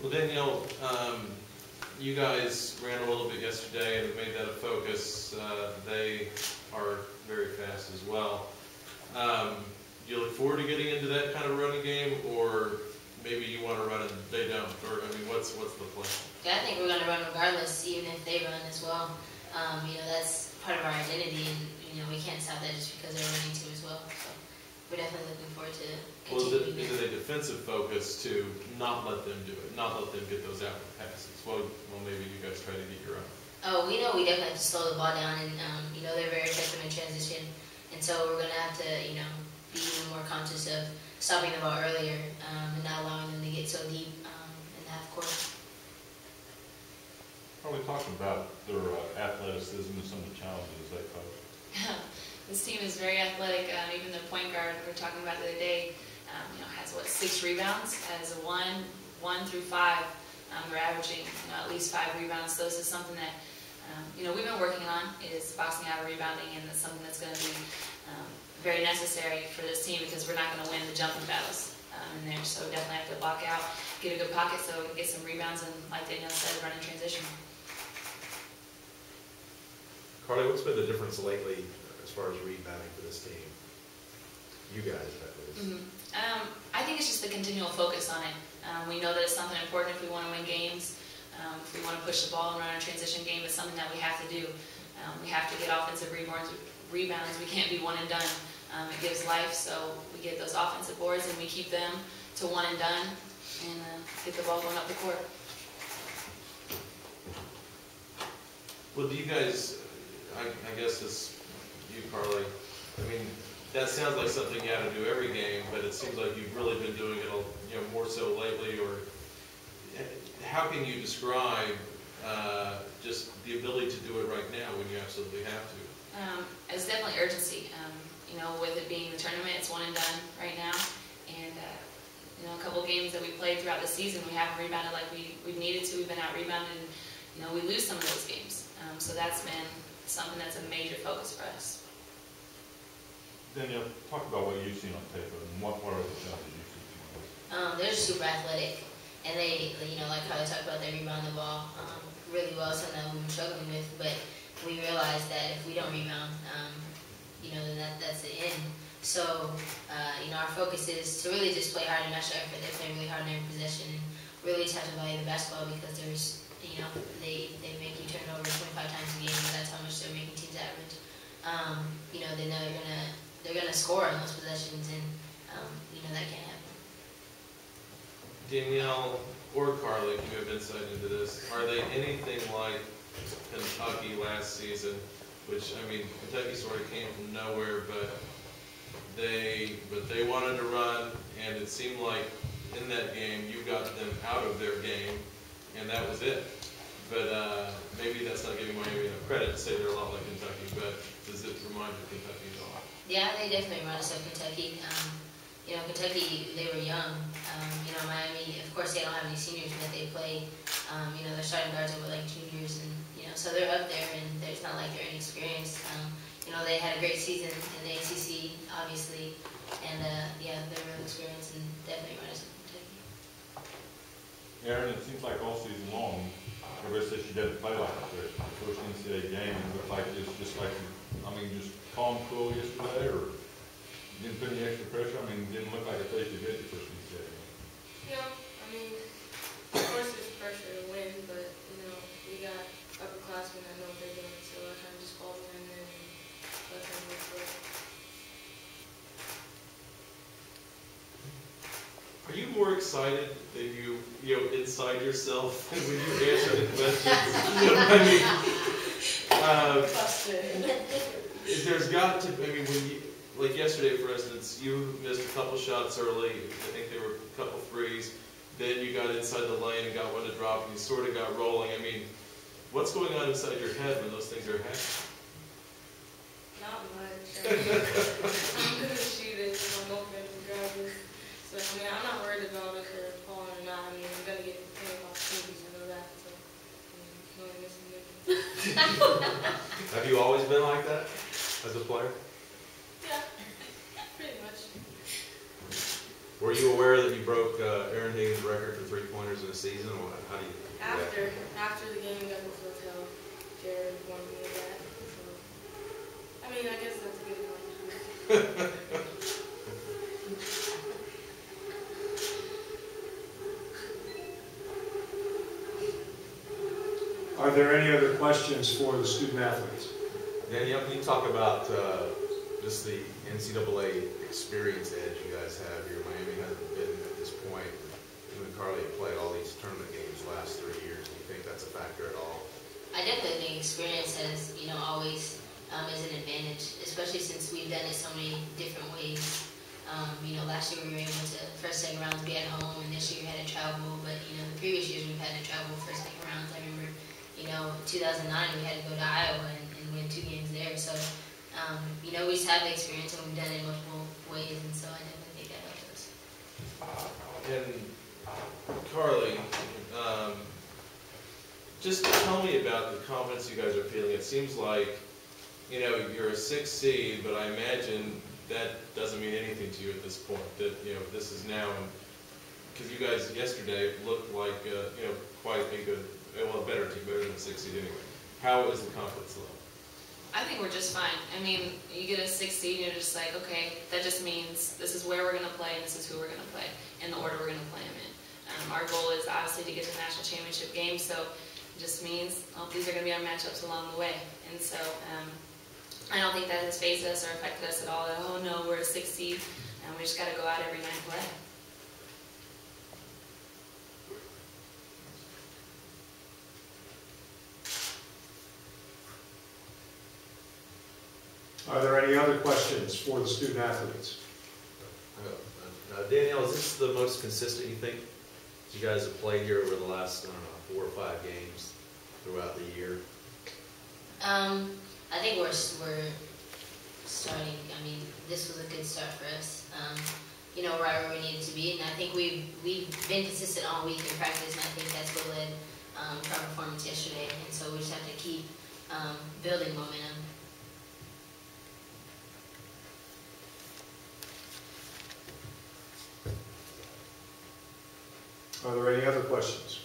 Well, Danielle, you guys ran a little bit yesterday and have made that a focus. They are very fast as well. Do you look forward to getting into that kind of running game, or maybe you want to run and they don't? Or, I mean, what's the plan? Yeah, I think we're going to run regardless, even if they run as well. That's part of our identity, and we can't stop that just because they're running too as well. So we're definitely looking forward to continuing. Well, is it a defensive focus to not let them do it, not let them get those out passes? Well, maybe you guys try to get your own. Oh, we know we definitely have to slow the ball down, and they're very effective in transition, and so we're going to have to be even more conscious of stopping the ball earlier and not allowing them to get so deep in the half court. Are we talking about their athleticism and some of the challenges they pose? This team is very athletic. Even the point guard we were talking about the other day, has 6 rebounds. As a 1 through 5, they're averaging at least 5 rebounds. So this is something that we've been working on, is boxing out rebounding, and it's something that's going to be very necessary for this team because we're not going to win the jumping battles in there. So definitely have to block out, get a good pocket so we can get some rebounds, and like Danielle said, run in transition. Carly, what's been the difference lately as far as rebounding for this team? You guys, that is. I think it's just the continual focus on it. We know that it's something important if we want to win games. If we want to push the ball and run a transition game, it's something that we have to do. We have to get offensive rebounds. We can't be one and done. It gives life, so we get those offensive boards and we keep them to one and done and get the ball going up the court. Well, do you guys, I guess it's you, Carly, I mean, that sounds like something you have to do every game, but it seems like you've really been doing it, more so lately. Or how can you describe just the ability to do it right now when you absolutely have to? It's definitely urgency. With it being the tournament, it's one and done right now, and a couple games that we played throughout the season, we haven't rebounded like we've needed to. We've been out rebounded, and we lose some of those games. So that's been something that's a major focus for us. Danielle, talk about what you've seen on tape and what are the challenges you see? They're super athletic, and they, like how they talk about, they rebound the ball really well, something that we've been struggling with, but we realized that if we don't rebound, then that's the end. So, our focus is to really just play hard and match their effort. They play really hard in every possession and really just have to value the basketball because there's, they make you turn over 25 times a game, and that's how much they're making teams average. They know they're gonna score on those possessions, and that can't happen. Danielle or Carly, if you have insight into this, are they anything like Kentucky last season? Which, I mean, Kentucky sort of came from nowhere, but they wanted to run, and it seemed like in that game you got them out of their game, and that was it. But maybe that's not giving Miami enough credit to say they're a lot like Kentucky, but does it remind you of Kentucky at all? Yeah, they definitely remind us of Kentucky. Kentucky, they were young. Miami, of course, they don't have any seniors, but they play. Their starting guards are like juniors, and so they're up there, and it's not like they're inexperienced. They had a great season in the ACC, obviously, and they're real experienced and definitely remind us of Kentucky. Aaron, it seems like all season long, everybody says she doesn't play like that. The first NCAA game, it looked like it's just like, just calm, cool yesterday, or didn't put any extra pressure. It didn't look like a face you did the first NCAA game. Of course there's pressure to win, but we got upperclassmen that know what they're doing, so I kind of just fall in and let them move forward. Are you more excited than you inside yourself when you answer the questions? There's got to, when you, like yesterday, for instance, you missed a couple shots early. I think there were a couple threes. Then you got inside the lane and got one to drop, and you sort of got rolling. What's going on inside your head when those things are happening? Not much. I'm good at shooting, I'm open regardless. So I'm not worried about if they're falling or not. I'm gonna get plenty of opportunities, I know that. So I'm only missing it. Have you always been like that as a player? Yeah, pretty much. Were you aware that you broke Aaron Higgins' record for three-pointers in a season, or how do you? After the game, we got into the hotel. Jared warned me of that. So, I mean, I guess that's a good accomplishment. Are there any other questions for the student athletes? Danielle, can you talk about just the NCAA experience edge you guys have here? Miami hasn't been at this point. You and Carly have played all these tournament games the last 3 years. Do you think that's a factor at all? I definitely think experience has, always is an advantage, especially since we've done it so many different ways. Last year we were able to, first, second rounds be at home, and this year we had to travel, but, the previous years we've had to travel first, second rounds. I remember, 2009 we had to go to Iowa and win 2 games there, so, we just have the experience and we've done it in multiple ways, and so I definitely think that helps us. And Carly, just tell me about the confidence you guys are feeling. It seems like, you're a 6th seed, but I imagine that doesn't mean anything to you at this point. That, this is now, because you guys yesterday looked like, quite a good, well, a better team, better than the 6th seed anyway. How is the confidence level? I think we're just fine. I mean, you get a 6th seed and you're just like, okay, that just means this is where we're going to play and this is who we're going to play in the order we're going to play them in. Our goal is obviously to get to the national championship game, so it just means these are going to be our matchups along the way. And so I don't think that has phased us or affected us at all. That, oh no, we're a 6th seed, and we just got to go out every night and play. Are there any other questions for the student athletes? Danielle, is this the most consistent you think you guys have played here over the last, 4 or 5 games throughout the year? I think we're starting. I mean, this was a good start for us. Right where we needed to be, and I think we've been consistent all week in practice, and I think that's what led to our performance yesterday. And so we just have to keep building momentum. Are there any other questions?